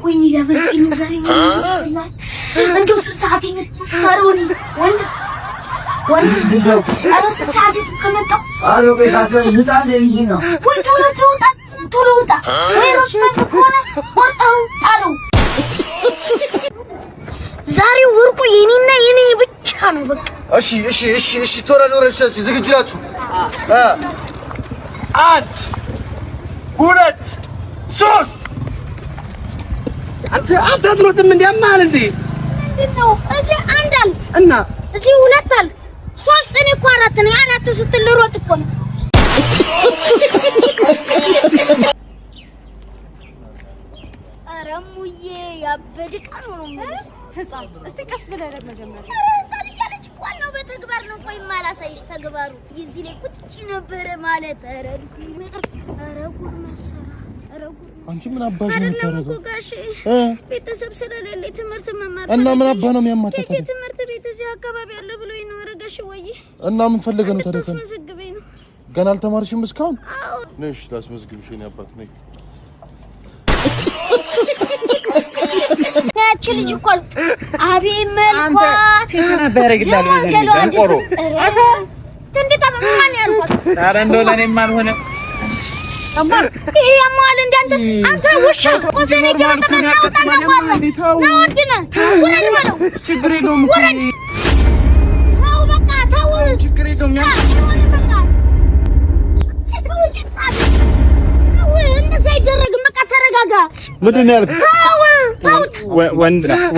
ወይኔ ያበልጥኝ ዛሬ እንደው ሰዓት ታሮኒ ወንድ ሰዓት ከመጣው አሎ በሳተ ይጣል ነው ወይ ቶሎ ውጣ ወይ ሮስማን ከሆነ ወጣው ጣለው ዛሬ ወርቁ የኔና የኔ ብቻ ነው በቃ እሺ ቶሎ ዶረሽ ዝግጁ ናችሁ አንድ ሁለት ሶስት አንተ አትሮጥም እንዴ አማል እንዴ ነው እዚህ አንድ አለ እና እዚህ ሁለት አለ ሶስት እኔ እኮ አራት ነኝ አራት ስትል ሮጥ እኮ ነው አረሙዬ ያበድቃሉ ነው ህፃን እስቲ ቀስ ብለህ መጀመሪያ ህፃን እያለች ዋናው በተግባር ነው ቆይ ማላሳይሽ ተግባሩ እዚህ ላይ ቁጭ ነበር ማለት ኧረ ጉድ መሰራት አንቺ ምን አባሽ ነው የምታረገው ጋሽ ቤተሰብ ስለሌለ ትምህርት መማር እና ምን አባ ነው የሚያማታው ትምህርት ቤት እዚህ አካባቢ ያለ ብሎ ይኖር ጋሽ ወይ እና ምን ፈልገህ ነው ታዲያ ተመስግበኝ ነው ገና አልተማርሽም እስካሁን ነሽ ላስመዝግብሽ የኔ አባት ነኝ ያቺ ልጅ እኮ አቤት መልኳ ሴት ነበር ይግላል ደንቆሮ አፈ እንዴት አመጣን ያልኳት ኧረ እንደው ለኔም አልሆነ አማር ያማል እንዳንተ አንተ ውሻ ወሰኔ ገበተና ወጣና ነው ወድና ወረድ በለው ችግር የለውም ታው በቃ ታው ችግር የለውም ያ በቃ ታው እንደዛ አይደረግም በቃ ተረጋጋ ምንድን ነው ያልከው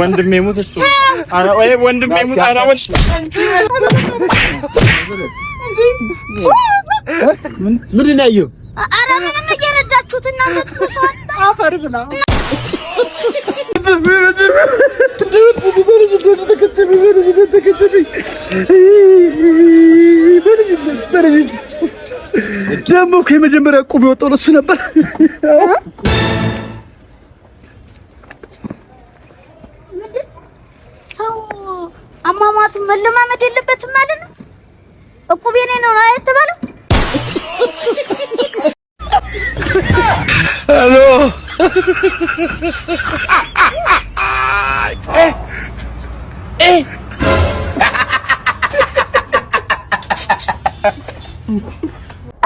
ወንድሜ ሙት እሱ አረ ወይ ወንድሜ ሙት አረ ምንድን ነው ያየው አረ ምንም እየረዳችሁት እናንተ ትመስዋል አፈር ብላ ደግሞ ከመጀመሪያ ቁም የወጣው እሱ ነበር ሰው አማማቱ መለማመድ የለበትም ማለት ነው እቁብ የኔ ነው አይተባለው ሄሎ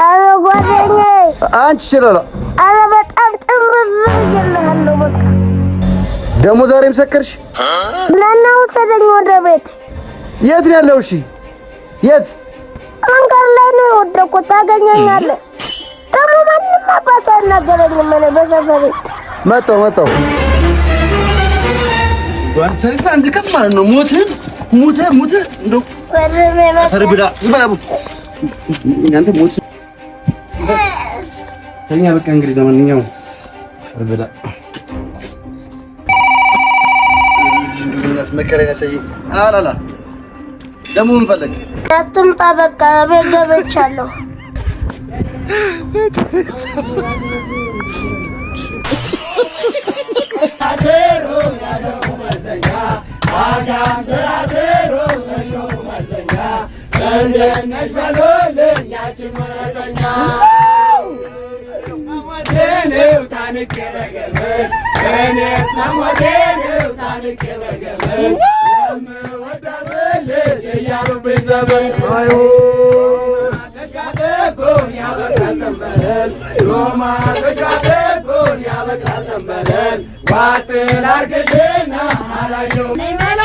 አረ ጓደኛዬ አንቺ ስለላ አረ በጣም ጥምዝ ይልሃለሁ በቃ ደሞ ዛሬም ሰከርሽ ለናው ሰደኝ ወደ ቤት የት ነው ያለው እሺ የት አንጋር ላይ ነው ወደቆ ታገኘኛለህ ደሞ ማንም አባታ ነገረኝ ምን በሰፈሬ መጣው ወንተልታ እንድከም ማለት ነው ሙተ እንደው ፈርብዳ ዝባቡ እናንተ ሞት ከኛ በቃ እንግዲህ ለማንኛውም ፈርብዳ መከረኝ ያሳይ አላላ ደሞ ምን ፈለግ አትምጣ በቃ ቤት ገብቻለሁ ሳሰሮ ያለው መዘኛ አጋም ስራሰሮ ነው መዘኛ እንደነሽ በሎልኝ ያቺ መረተኛ ነው ታንቄ በገበል እኔስ ማሞቴው ታንቄ በገበል ወዳበል ያያሩብኝ ዘመን አዮ ተጋደጎን ያበቃል ተንበል ሮማ ተጋደጎን ያበቃል ተንበል ዋጥል አርገሽና አላየው ነይመላ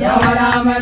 Yamala